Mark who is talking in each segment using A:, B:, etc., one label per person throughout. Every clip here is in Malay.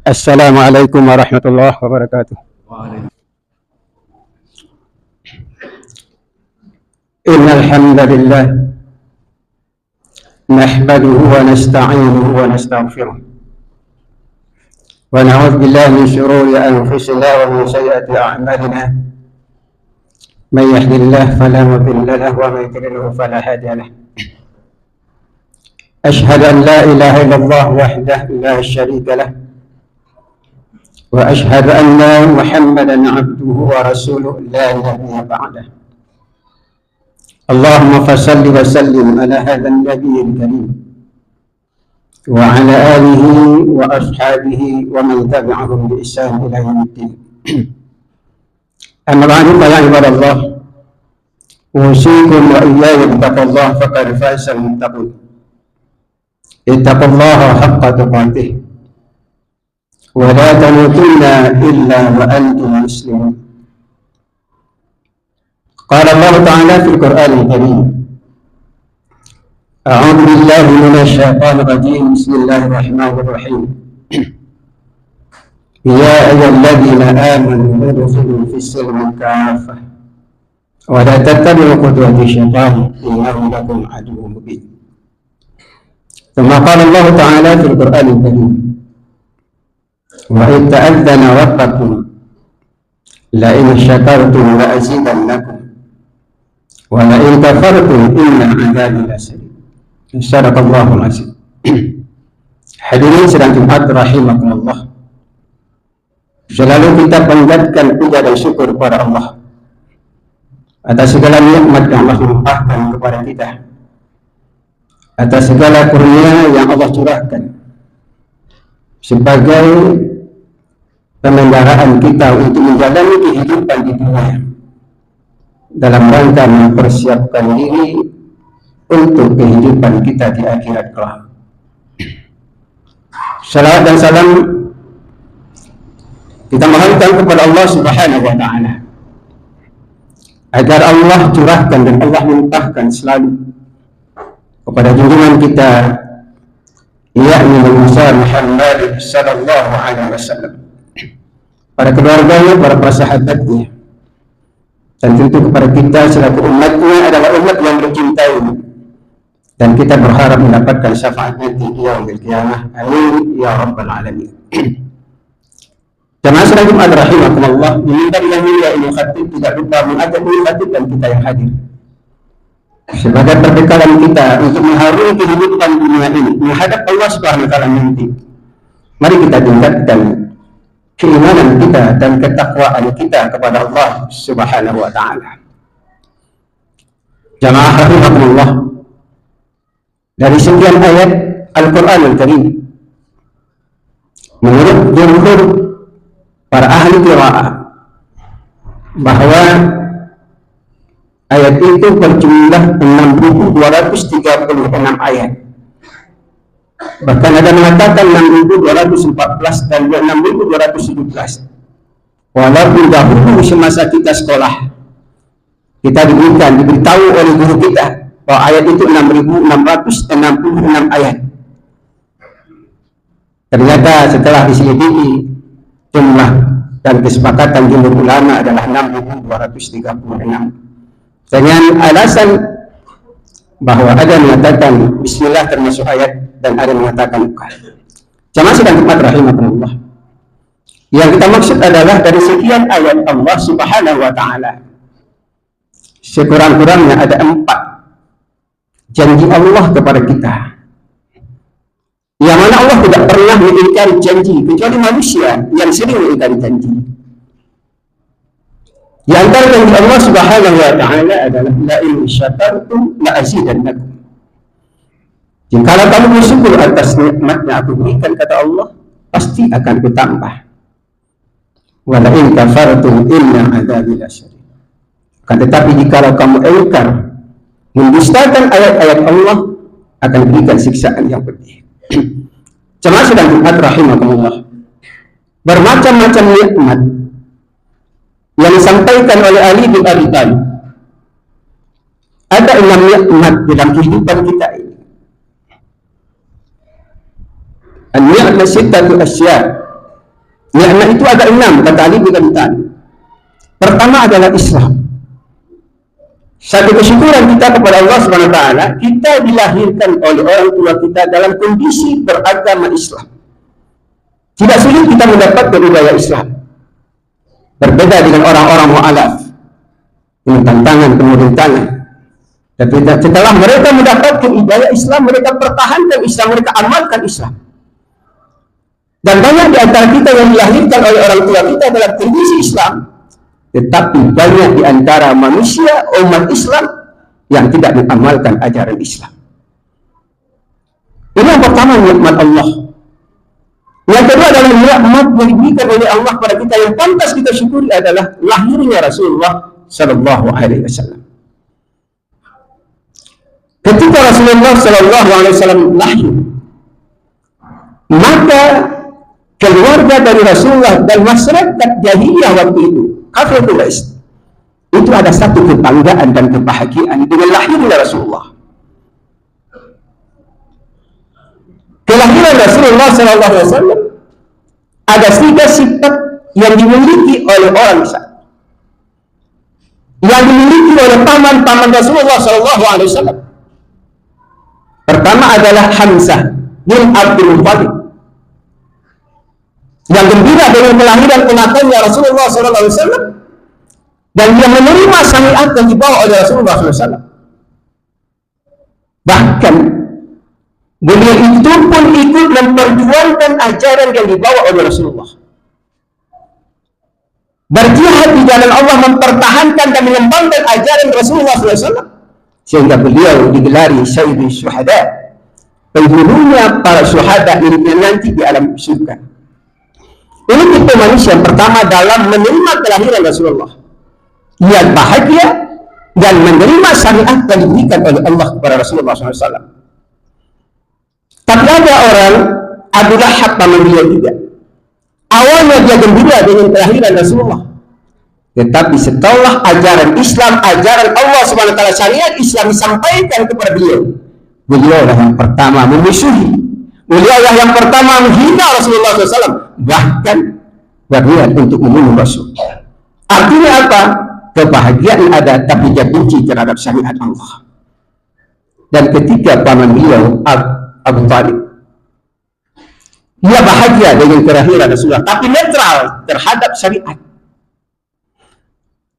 A: Assalamualaikum warahmatullahi wabarakatuh. Innal hamdalillah nahmaduhu wa nasta'inuhu wa nastaghfiruh wa na'udzu billahi min shururi anfusina wa min sayyiati a'malina. Man yahdihillahu fala mudilla lahu wa man yudlil fala hadiya lahu. Ashhadu an la ilaha illallah wahdahu la syarika lahu وأشهد أن محمدا عبده ورسوله لا نبي بعده. اللهم فصل وسلم على هذا النبي الكريم وعلى آله وأصحابه ومن تبعهم بإحسان إلى يوم الدين. أما بعد فيا عباد الله أوصيكم وإياي بتقوى الله فقد فاز المتقون. اتقوا الله حق تقاته ولا تموتن إلا وأنتم مسلمون. قال الله تعالى في القرآن الكريم: أعوذ بالله من الشيطان الرجيم. بسم الله الرحمن الرحيم. يا أيها الذين آمنوا ادخلوا في السلم كافة ولا تتبعوا خطوات الشيطان إنه لكم عدو مبين. ثم قال الله تعالى في القرآن الكريم: وإذ تأذن ربكم لئن شكرتم لأزيدنكم ولئن كفرتم إن عذابي لشديد. صدق الله العظيم. Hadirin sidang Jumat rahimakumullah. Selalu kita panjatkan puja dan syukur kepada Allah atas segala nikmat yang Allah limpahkan kepada kita, atas segala kurnia yang Allah curahkan sebagai pemendaraan kita untuk menjalani kehidupan di dunia dalam rangka mempersiapkan diri untuk kehidupan kita di akhirat kelak. Salawat dan salam kita mohonkan kepada Allah Subhanahu wa Ta'ala agar Allah curahkan dan Allah limpahkan selalu kepada junjungan kita, yakni Nabi Muhammad sallallahu alaihi wasallam, para keluarganya, para sahabatnya, dan tentu kepada kita selaku umatnya adalah umat yang mencintai, dan kita berharap mendapatkan syafaatnya di yaumil qiyamah. Amin ya rabbal alamin. Jemaah sekalian Jumat rahimakumullah, di mimbar yang mulia ini khatib tidak lupa mengajak khatib dan kita yang hadir sebagai perbekalan kita untuk mengharungi kehidupan dunia ini menghadap Allah Subhanahu wa Ta'ala nanti. Mari kita tingkatkan keimanan kita dan ketakwaan kita kepada Allah Subhanahu wa Ta'ala. Jamaah rahimakumullah, dari sekian ayat Al-Quran Al-Karim, menurut jumhur para ahli qiraah bahwa ayat itu berjumlah 6.236 ayat. Bahkan ada mengatakan 6.214 dan 6.217. Walaupun dahulu semasa kita sekolah, kita diberitahu oleh guru kita bahwa ayat itu 6.666 ayat. Ternyata setelah diselidiki, jumlah dan kesepakatan jumhur ulama adalah 6.236. Dengan alasan bahwa ada yang mengatakan bismillah termasuk ayat dan ada yang mengatakan bukan. Jamaah sedang Jumat rahimakumullah, yang kita maksud adalah dari sekian ayat Allah Subhanahu wa Ta'ala, sekurang-kurangnya ada 4 janji Allah kepada kita, yang mana Allah tidak pernah mengingkari janji kecuali manusia yang sering mengingkari janji. Di antara janji Allah Subhanahu wa Ta'ala adalah la in syakartum la azidannakum. Jika kamu bersyukur atas nikmatnya aku berikan, kata Allah, pasti akan kutambah. Wa la in kafartum inna adzabi lasyadid. Kan tetapi jika kamu ingkar, mendustakan ayat-ayat Allah, akan berikan siksaan yang pedih. Jemaah sedang Jumat rahimakumullah, bermacam-macam nikmat yang disampaikan oleh Ali bin Abi Thalib. Ada 6 nikmat dalam kehidupan kita ini. An-ni'mat sittatu asya. Nikmat itu ada 6, kata Ali bin Abi Thalib. Pertama adalah Islam. Satu kesyukuran kita kepada Allah SWT, kita dilahirkan oleh orang tua kita dalam kondisi beragama Islam. Tidak sulit kita mendapatkan budaya Islam. Berbeda dengan orang-orang mu'alaf, dengan tantangan, kemudian tangan. Tapi setelah mereka mendapatkan budaya Islam, mereka pertahankan Islam, mereka amalkan Islam. Dan banyak di antara kita yang dilahirkan oleh orang tua kita dalam kondisi Islam, tetapi banyak di antara manusia, umat Islam, yang tidak mengamalkan ajaran Islam. Ini yang pertama, nikmat Allah. Yang kedua adalah nikmat yang diberikan oleh Allah kepada kita, yang pantas kita syukuri adalah lahirnya Rasulullah Sallallahu Alaihi Wasallam. Ketika Rasulullah Sallallahu Alaihi Wasallam lahir, maka keluarga dari Rasulullah dan masyarakat jahiliyah waktu itu, kafir Quraisy, itu ada satu kebanggaan dan kebahagiaan dengan lahirnya Rasulullah. Kelahiran Rasulullah SAW ada 3 sifat yang dimiliki oleh orang Islam, yang dimiliki oleh paman-paman Rasulullah SAW. Pertama adalah Hamzah bin Abdul Muttalib, yang gembira dengan kelahiran ponakannya Rasulullah SAW, dan dia menerima syariat yang dibawa oleh Rasulullah SAW. Bahkan beliau itu pun ikut memperjuangkan ajaran yang dibawa oleh Rasulullah. Berjihad di jalan Allah, mempertahankan dan mengembangkan ajaran Rasulullah SAW, sehingga beliau digelari Sayyidul Syuhada, penghulunya para syuhada nanti di alam surga. Ini tipe manusia yang pertama dalam menerima kelahiran Rasulullah. Ia bahagia dan menerima syariat yang diberikan oleh Allah kepada Rasulullah SAW. Tapi ada orang, Abu Lahab paman beliau juga. Awalnya dia gembira dengan kelahiran Rasulullah. Tetapi setelah ajaran Islam, ajaran Allah SWT, syariat Islam disampaikan kepada beliau, beliau yang pertama memusuhi, beliau yang pertama menghina Rasulullah SAW, bahkan berniat untuk membunuh Rasul. Artinya apa? Kebahagiaan ada, tapi dia benci terhadap syariat Allah. Dan ketika paman beliau Abu Talib, dia bahagia dengan kelahiran Rasulullah, tapi netral terhadap syariat.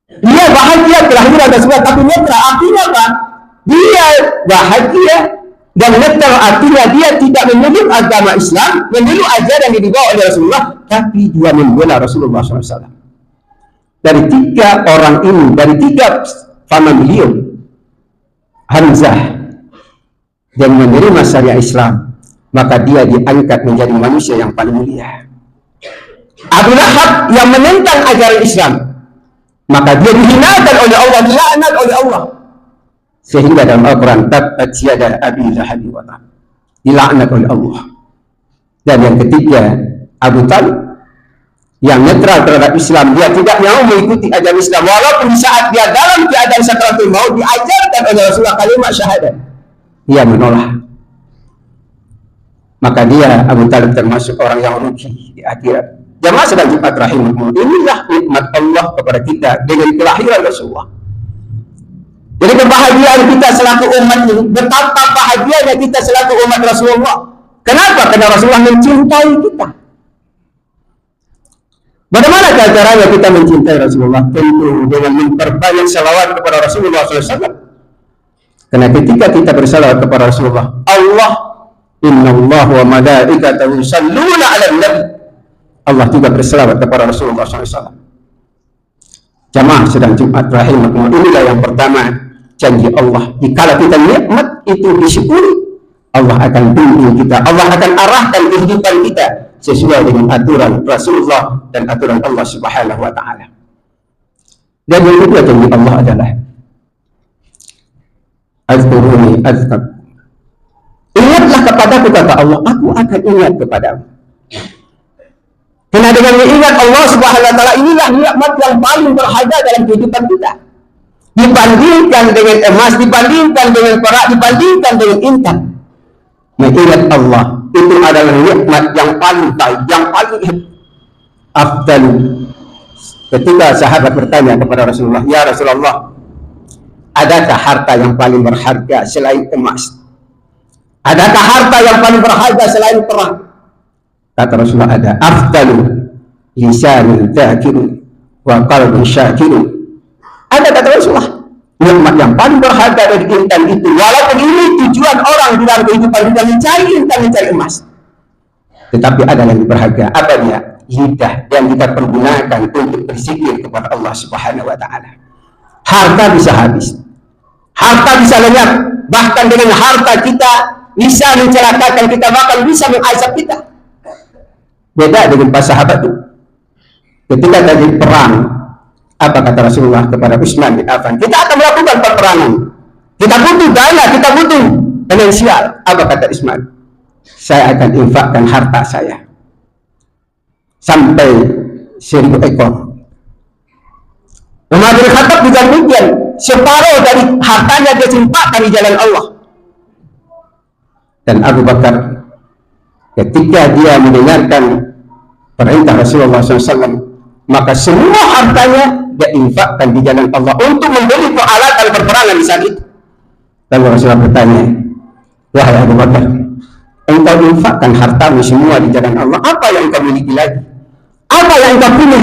A: Dia bahagia kelahiran Rasulullah, tapi netral. Artinya apa? Dia bahagia dan netral, artinya dia tidak memeluk agama Islam, memeluk ajaran yang dibawa oleh Rasulullah, tapi dia membela Rasulullah SAW. Dari 3 orang ini, dari 3 paman beliau, Hamzah, yang menerima syariat Islam, maka dia diangkat menjadi manusia yang paling mulia. Abu Lahab yang menentang ajaran Islam, maka dia dihinakan oleh Allah, dilaknat oleh Allah, sehingga dalam Al-Quran tabbat yada abi lahab wa tab, dilaknat oleh Allah. Dan yang ketiga, Abu Talib, yang netral terhadap Islam, dia tidak mau mengikuti ajaran Islam, walaupun saat dia dalam keadaan sakaratul maut diajarkan oleh Rasulullah kalimat syahadat, dia menolak. Maka dia, Abu Talib, termasuk orang yang rugi di akhirat. Jamaah sedang Jumat rahimahumullah, inilah nikmat Allah kepada kita dengan kelahiran Rasulullah. Jadi kebahagiaan kita selaku umat ini, betapa bahagianya kita selaku umat Rasulullah. Kenapa? Karena Rasulullah mencintai kita. Bagaimana caranya kita mencintai Rasulullah? Tentu dengan memperbanyak salawat kepada Rasulullah SAW. Karena ketika kita bersalawat kepada Rasulullah, Allah, innallaha wa malaikatahu yusalluna 'alan nabi, Allah juga bersalawat kepada Rasulullah SAW. Jamaah sedang Jumat rahimahumullah, inilah yang pertama janji Allah. Jika kita nikmat itu disyukuri, Allah akan bimbing kita, Allah akan arahkan kehidupan kita sesuai dengan aturan Rasulullah dan aturan Allah Subhanahu wa Ta'ala. Dan yang kedua janji Allah adalah azkuruni azkar, ingatlah kepadaku, kata Allah, aku akan ingat kepadamu. Karena dengan mengingat Allah Subhanahu wa Ta'ala, inilah nikmat yang paling berharga dalam kehidupan kita, dibandingkan dengan emas, dibandingkan dengan perak, dibandingkan dengan intan. Mengingat Allah itu adalah nikmat yang paling baik, yang paling hebat. afdalu. Ketika sahabat bertanya kepada Rasulullah, ya Rasulullah, adakah harta yang paling berharga selain emas? Adakah harta yang paling berharga selain perang? Kata Rasulullah, ada. Afdalu lisanun dzakirun wa qalbun syakirun. Ada, kata Rasulullah, nikmat yang paling berharga dari intan itu, walaupun ini tujuan orang di dalam kehidupan tidak mencari intan, mencari emas, tetapi ada yang lebih berharga. Apa dia? Lidah yang kita pergunakan untuk berzikir kepada Allah Subhanahu wa Ta'ala. Harta bisa habis, harta bisa lenyap, bahkan dengan harta kita bisa mencelakakan kita, bahkan bisa mengazab kita. Beda dengan para sahabat itu. Ketika tadi perang, apa kata Rasulullah kepada Utsman bin Affan? Kita akan melakukan peperangan, kita butuh dana, kita butuh finansial. Apa kata Utsman? Saya akan infakkan harta saya sampai 1000 ekor. Umar bin Khattab juga demikian, separuh dari hartanya dia infakkan di jalan Allah. Dan Abu Bakar ketika dia mendengarkan perintah Rasulullah SAW, maka semua hartanya dia infakkan di jalan Allah untuk membeli peralatan berperangan di saat itu. Lalu Rasulullah bertanya, wahai Abu Bakar, engkau infakkan hartamu semua di jalan Allah, apa yang engkau miliki lagi? Apa yang engkau punya?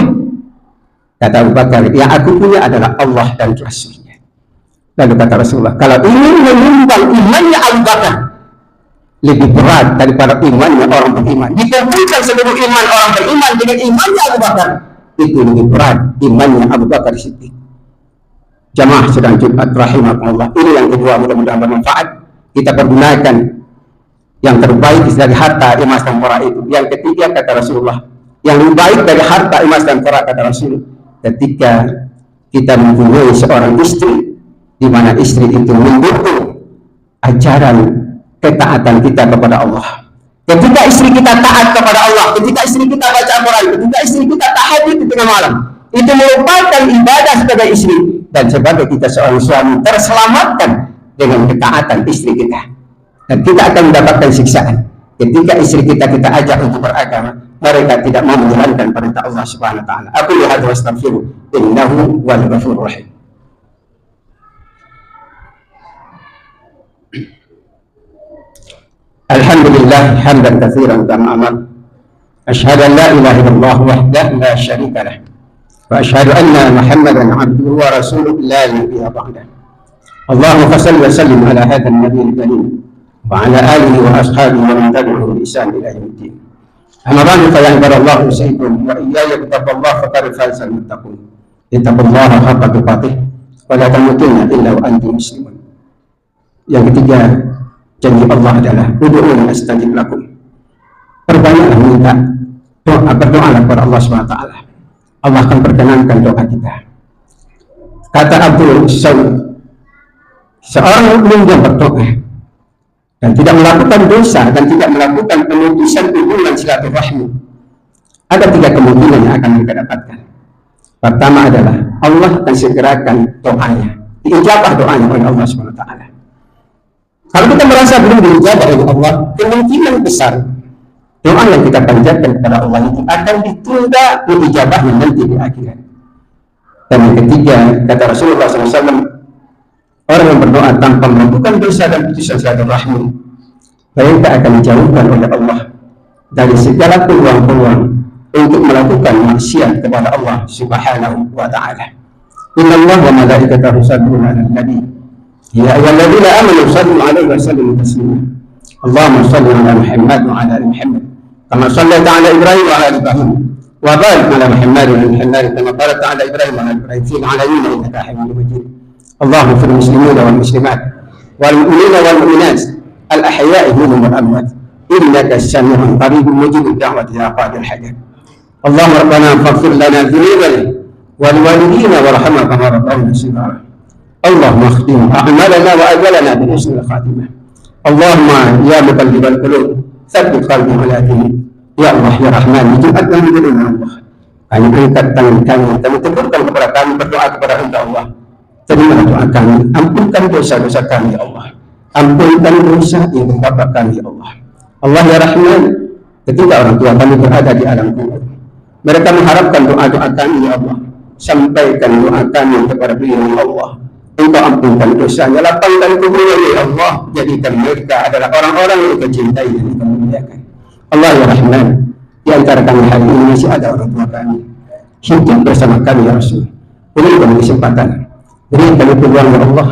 A: Kata Abu Bakar, yang aku punya adalah Allah dan Rasulnya. Lalu kata Rasulullah, kalau ingin menyumbang imannya Abu Bakar, lebih berat daripada imannya orang beriman. Dikumpulkan seluruh iman orang beriman dengan imannya Abu Bakar, itu lebih berat imannya Abu Bakar Siddiq. Jamaah sedang Jumat rahimahullah, ini yang kedua, mudah-mudahan bermanfaat. Kita pergunakan yang terbaik dari harta, emas dan perak itu. Yang ketiga, kata Rasulullah, yang lebih baik dari harta, emas dan perak, kata Rasul, ketika kita mempunyai seorang istri, di mana istri itu mendukung ajaran ketaatan kita kepada Allah. Ketika istri kita taat kepada Allah, ketika istri kita baca Al-Quran, ketika istri kita tahajud di tengah malam, itu merupakan ibadah sebagai istri, dan sebagai kita seorang suami terselamatkan dengan ketaatan istri kita. Dan kita akan mendapatkan siksaan ketika istri kita ajak untuk beragama, mereka tidak mau menjalankan perintah Allah Subhanahu wa Ta'ala. Aku lihat wa astaghfiru, innahu wal ghafurur rahim. Alhamdulillah hamdan katsiran kama amar. Asyhadu an la ilaha illallah wahdahu la syarika lah. Wa asyhadu anna Muhammadan abduhu wa rasuluhu la nabiyya ba'dah. Allahumma shalli wa sallim ala hadzal nabiyil karim wa ala alihi wa ashabihi wa man tabi'ahum bi ihsan ila yaumiddin. Amma ba'du, fa ya ibadallah usikum wa iyaya bittaqwallahi faqad fazal muttaqun. Ittaqullaha haqqa tuqatih wa la tamutunna illa wa antum muslimun. Yang ketiga, janji Allah adalah ud'uuni astajib lakum. Perbanyaklah minta doa, berdoalah kepada Allah SWT. Allah akan perkenankan doa kita. Kata Abdul Saud, seorang mukmin yang berdoa dan tidak melakukan dosa dan tidak melakukan pemutusan hubungan silaturahmi, ada 3 kemungkinan yang akan kita dapatkan. Pertama adalah Allah akan segerakan doanya, diijabah doanya oleh Allah SWT. Kalau kita merasa belum diijabah oleh Allah, kemungkinan besar doa yang kita panjatkan kepada Allah itu akan ditunda diijabahnya nanti di akhirat. Dan yang ketiga, kata Rasulullah SAW, orang yang berdoa tanpa melakukan dosa dan putusan silaturahmi, mereka akan dijauhkan oleh Allah dari segala peluang-peluang untuk melakukan maksiat kepada Allah Subhanahu wa Ta'ala. Inna Allah wa malaikatahu yusalluna 'alan nabi. Ya ayyuhalladzina amanu shallu 'alaihi wa sallimu taslima. Allahumma shalli 'ala Muhammad wa 'ala ali Muhammad kama shallaita 'ala Ibrahim wa 'ala ali Ibrahim wa barik 'ala Muhammad wa 'ala Muhammad kama barakta 'ala Ibrahim wa 'ala ali Ibrahim fil 'alamin innaka Hamidum Majid. Allahumma ighfir lil muslimina wal muslimat wal mu'minina wal mu'minat al ahya'i minhum wal amwat innaka sami'un qaribun mujibud da'wati ya qadil hajat. Allahumma rabbana faghfir lana dhunubana wal walidina warhamna kama rabbana shighara. Allahumma khtim a'malana wa ajalana bi husnil khatimah. Allahumma ya muqallibal qulub tsabbit qalbi ala dinik. Ya Allah ya Rahman, Jumat kami berdoa Allah. Kami angkat tangan kami teguhkan kepada kami, berdoa kepada Allah. Terimalah doa kami, ampunkan dosa-dosa kami ya Allah. Ampunkan dosa yang menimpa kami ya Allah. Allah ya Rahman, ketika orang tua kami berada di alam kubur, Mereka mengharapkan doa-doa kami, ya Allah. Sampaikan doa kami kepada beliau, ya Allah. Engkau ampunkan dosanya, lapangkan kuburnya, ya Allah. Jadikan mereka adalah orang-orang yang Engkau cintai dan Engkau muliakan. Allah ya Rahman, di antara kami hari ini masih ada orang tua kami hidup bersama kami, ya Rasul. Berikan kesempatan, berikan peluang, ya Allah,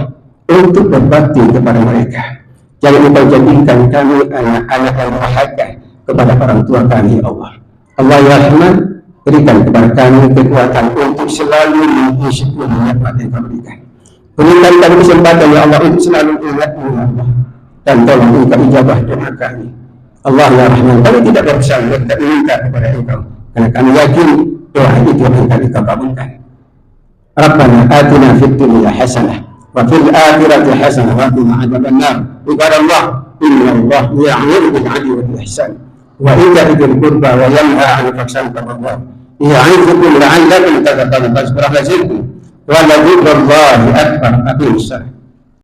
A: untuk berbakti kepada mereka. Jangan Engkau jadikan kami anak-anak yang berharga kepada orang tua kami, ya Allah. Allah ya Rahman, berikan kepada kami kekuatan untuk selalu bersyukur nikmat yang Kau berikan. Berikan kami kesempatan, ya Allah, untuk selalu ingat-Mu, ya Allah, dan tolong Engkau ijabah doa kami. Allah ya Rahman, kami tidak bersangka dan minta kepada Engkau, karena kami yakin doa itu akan Engkau kabulkan. Rabbana atina fid dunya hasanah wa fil akhirati hasanah wa qina adzaban nar. Ibadallah, inna Allah ya'muru bil 'adli wal ihsan wa ita'i dzil qurba wa yanha 'anil fahsya'i wal munkar. Ya'idukum la'allakum tadhakkarun. Wa la dzikrullahi akbar. Aqimus salat.